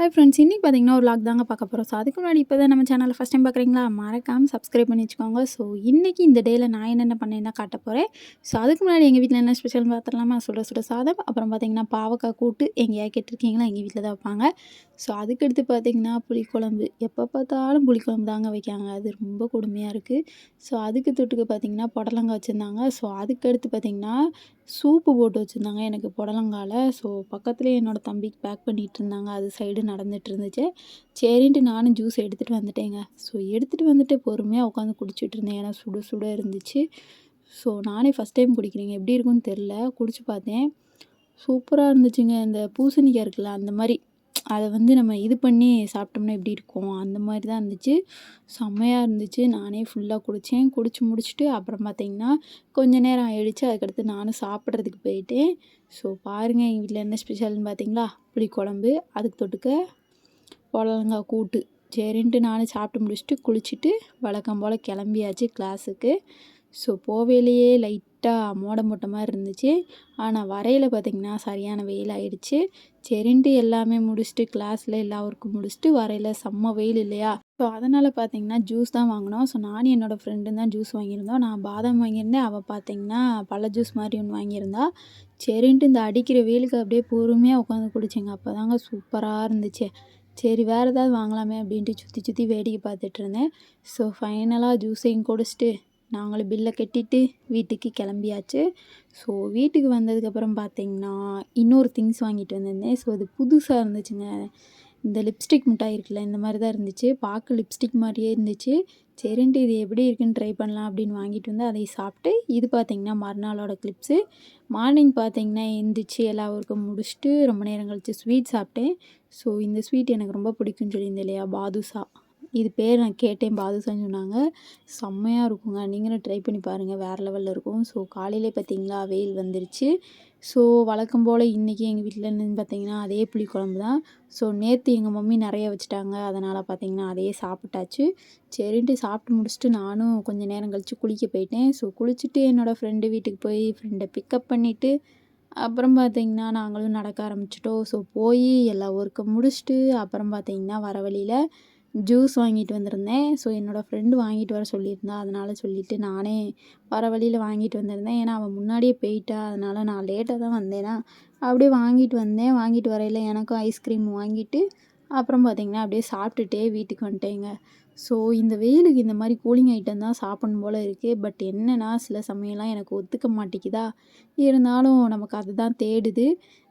Hi friends, இன்றைக்கி பார்த்தீங்கன்னா ஒரு வ்ளாக் தாங்க பார்க்க போகிறோம். ஸோ அதுக்கு முன்னாடி இப்போ தான் நம்ம சேனலை ஃபஸ்ட் டைம் பார்க்குறீங்களா, மறக்காமல் சப்ஸ்கிரைப் பண்ணி வச்சுக்கோங்க. ஸோ இன்றைக்கி இந்த டேயில் நான் என்னென்ன பண்ணேன்னா காட்ட போகிறேன். ஸோ அதுக்கு முன்னாடி எங்கள் வீட்டில் என்ன ஸ்பெஷல்னு பார்த்துடலாமா. சுட சுட சாதம், அப்புறம் பார்த்தீங்கன்னா பாவக்காய் கூட்டு. எங்கேயாவது கேட்டிருக்கீங்களா, எங்கள் வீட்டில் தான் வைப்பாங்க. ஸோ அதுக்கடுத்து பார்த்தீங்கன்னா புளிக்குழம்பு. எப்போ பார்த்தாலும் புளிக்குழம்பு தாங்க வைக்காங்க, அது ரொம்ப கொடுமையாக இருக்குது. ஸோ அதுக்கு தொட்டுக்க பார்த்தீங்கன்னா புடலங்காய் வச்சுருந்தாங்க. ஸோ அதுக்கடுத்து பார்த்தீங்கன்னா சூப்பு போட்டு வச்சுருந்தாங்க எனக்கு புடலங்கால. ஸோ பக்கத்துலேயே என்னோடய தம்பிக்கு பேக் பண்ணிகிட்டு இருந்தாங்க, அது சைடு நடந்துட்டு இருந்துச்சு. சரின்ட்டு நானும் ஜூஸ் எடுத்துகிட்டு வந்துட்டேங்க. ஸோ எடுத்துகிட்டு வந்துட்டு பொறுமையாக உட்காந்து குடிச்சிட்டு இருந்தேன், ஏன்னா சுட சுட இருந்துச்சு. ஸோ நானே ஃபஸ்ட் டைம் குடிக்கிறேங்க, எப்படி இருக்குன்னு தெரில. குடிச்சு பார்த்தேன், சூப்பராக இருந்துச்சுங்க. இந்த பூசணிக்காய் இருக்குல்ல, அந்த மாதிரி அதை நம்ம இது பண்ணி சாப்பிட்டோம்னா எப்படி இருக்கும், அந்த மாதிரி தான் இருந்துச்சு. செம்மையாக இருந்துச்சு. நானே ஃபுல்லாக குடித்தேன். குடிச்சு முடிச்சுட்டு அப்புறம் பார்த்திங்கன்னா கொஞ்சம் நேரம் ஆயிடுச்சு. அதுக்கடுத்து நானும் சாப்பிட்றதுக்கு போயிட்டேன். ஸோ பாருங்கள், எங்கள் வீட்டில் என்ன ஸ்பெஷல்னு பார்த்தீங்களா, புளிக்குழம்பு, அதுக்கு தொட்டுக்க புடலங்காய் கூட்டு. சரின்ட்டு நானும் சாப்பிட்டு முடிச்சுட்டு குளிச்சுட்டு வழக்கம் போல் கிளம்பியாச்சு கிளாஸுக்கு. ஸோ போவேலையே லைட்டாக மோடம் போட்ட மாதிரி இருந்துச்சு, ஆனால் வரையில் பார்த்திங்கன்னா சரியான வெயில் ஆயிடுச்சு. சரின்ட்டு எல்லாமே முடிச்சுட்டு கிளாஸில் எல்லா ஒர்க்கும் முடிச்சுட்டு வரையில் செம்ம வெயில் இல்லையா. ஸோ அதனால் பார்த்திங்கன்னா ஜூஸ் தான் வாங்கினோம். ஸோ நானும் என்னோடய ஃப்ரெண்டும் தான் ஜூஸ் வாங்கியிருந்தோம். நான் பாதாம் வாங்கியிருந்தேன், அவள் பார்த்திங்கன்னா பழ ஜூஸ் மாதிரி ஒன்று வாங்கியிருந்தா. சரின்ட்டு இந்த அடிக்கிற வெயிலுக்கு அப்படியே பொறுமையாக உட்காந்து குடிச்சேங்க. அப்போ தாங்க சூப்பராக இருந்துச்சு. சரி வேறு ஏதாவது வாங்கலாமே அப்படின்ட்டு சுற்றி சுற்றி வேடிக்கை பார்த்துட்டு இருந்தேன். ஸோ ஃபைனலாக ஜூஸையும் குடிச்சிட்டு நாங்களும் பில்லை கட்டிட்டு வீட்டுக்கு கிளம்பியாச்சு. ஸோ வீட்டுக்கு வந்ததுக்கப்புறம் பார்த்திங்கன்னா இன்னொரு திங்ஸ் வாங்கிட்டு வந்திருந்தேன். ஸோ அது புதுசாக இருந்துச்சுங்க. இந்த லிப்ஸ்டிக் மிட்டாய் இருக்குல்ல, இந்த மாதிரி தான் இருந்துச்சு. பார்க்க லிப்ஸ்டிக் மாதிரியே இருந்துச்சு. சரின்ட்டு இது எப்படி இருக்குன்னு ட்ரை பண்ணலாம் அப்படின்னு வாங்கிட்டு வந்து அதை சாப்பிட்டு, இது பார்த்திங்கன்னா மறுநாளோட கிளிப்ஸு. மார்னிங் பார்த்திங்கன்னா எந்திரிச்சு எல்லா ஒர்க்கும் முடிச்சுட்டு ரொம்ப நேரம் கழிச்சு ஸ்வீட் சாப்பிட்டேன். ஸோ இந்த ஸ்வீட் எனக்கு ரொம்ப பிடிக்கும்னு சொல்லியிருந்தேன் இல்லையா, பாதுஷா. இது பேர் நான் கேட்டேன், பாதுஷான்னு சொன்னாங்க. செம்மையாக இருக்குங்க, நீங்களும் ட்ரை பண்ணி பாருங்கள், வேறு லெவலில் இருக்கும். ஸோ காலையிலே பார்த்திங்களா வெயில் வந்துருச்சு. ஸோ வழக்கம் போல் இன்றைக்கி எங்கள் வீட்டில் என்னென்னு பார்த்திங்கன்னா அதே புளிக்குழம்பு தான். ஸோ நேற்று எங்கள் மம்மி நிறைய வச்சுட்டாங்க, அதனால் பார்த்திங்கன்னா அதையே சாப்பிட்டாச்சு. சரின்ட்டு சாப்பிட்டு முடிச்சுட்டு நானும் கொஞ்சம் நேரம் கழித்து குளிக்க போயிட்டேன். ஸோ குளிச்சுட்டு என்னோடய ஃப்ரெண்டு வீட்டுக்கு போய் ஃப்ரெண்டை பிக்கப் பண்ணிவிட்டு அப்புறம் பார்த்திங்கன்னா நாங்களும் நடக்க ஆரம்பிச்சிட்டோம். ஸோ போய் எல்லா ஒர்க்கை முடிச்சுட்டு அப்புறம் பார்த்திங்கன்னா வர வழியில் ஜூஸ் வாங்கிட்டு வந்திருந்தேன். ஸோ என்னோடய ஃப்ரெண்டு வாங்கிட்டு வர சொல்லியிருந்தா, அதனால் சொல்லிவிட்டு நானே வர வழியில் வாங்கிட்டு வந்திருந்தேன். ஏன்னா அவள் முன்னாடியே போயிட்டா, அதனால் நான் லேட்டாக தான் வந்தேனா. அப்படியே வாங்கிட்டு வந்தேன். வாங்கிட்டு வரையில் எனக்கும் ஐஸ்கிரீம் வாங்கிட்டு அப்புறம் பார்த்திங்கன்னா அப்படியே சாப்பிட்டுட்டே வீட்டுக்கு வந்துட்டேங்க. ஸோ இந்த வெயிலுக்கு இந்த மாதிரி கூலிங் ஐட்டம் தான் சாப்பிடணும் போல் இருக்குது. பட் என்னென்னா சில சமயம்லாம் எனக்கு ஒத்துக்க மாட்டேங்குதா, இருந்தாலும் நமக்கு அதுதான் தேடுது.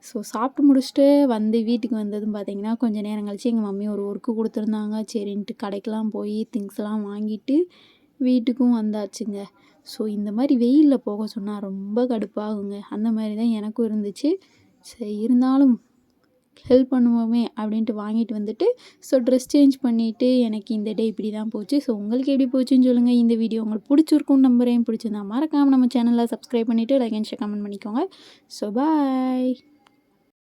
ஸோ சாப்பிட்டு முடிச்சுட்டு வந்து வீட்டுக்கு வந்ததும் பார்த்திங்கன்னா கொஞ்சம் நேரம் கழிச்சு எங்கள் மம்மி ஒரு ஒர்க்கு கொடுத்துருந்தாங்க. சரின்ட்டு கடைக்கெலாம் போய் திங்ஸ்லாம் வாங்கிட்டு வீட்டுக்கும் வந்தாச்சுங்க. ஸோ இந்த மாதிரி வெயிலில் போக சொன்னால் ரொம்ப கடுப்பாகுங்க. அந்த மாதிரி தான் எனக்கும் இருந்துச்சு. சரி இருந்தாலும் ஹெல்ப் பண்ணுவோமே அப்படின்ட்டு வாங்கிட்டு வந்துட்டு ஸோ ட்ரெஸ் சேஞ்ச் பண்ணிவிட்டு எனக்கு இந்த டே இப்படி தான் போச்சு. ஸோ உங்களுக்கு எப்படி போச்சுன்னு சொல்லுங்கள். இந்த வீடியோ உங்களுக்கு பிடிச்சிருக்கும்னு நம்புறேன். பிடிச்சிருந்தா மறக்காமல் நம்ம சேனலை சப்ஸ்கிரைப் பண்ணிவிட்டு லைக் அண்ட் ஷேர் கமெண்ட் பண்ணிக்கோங்க. So bye.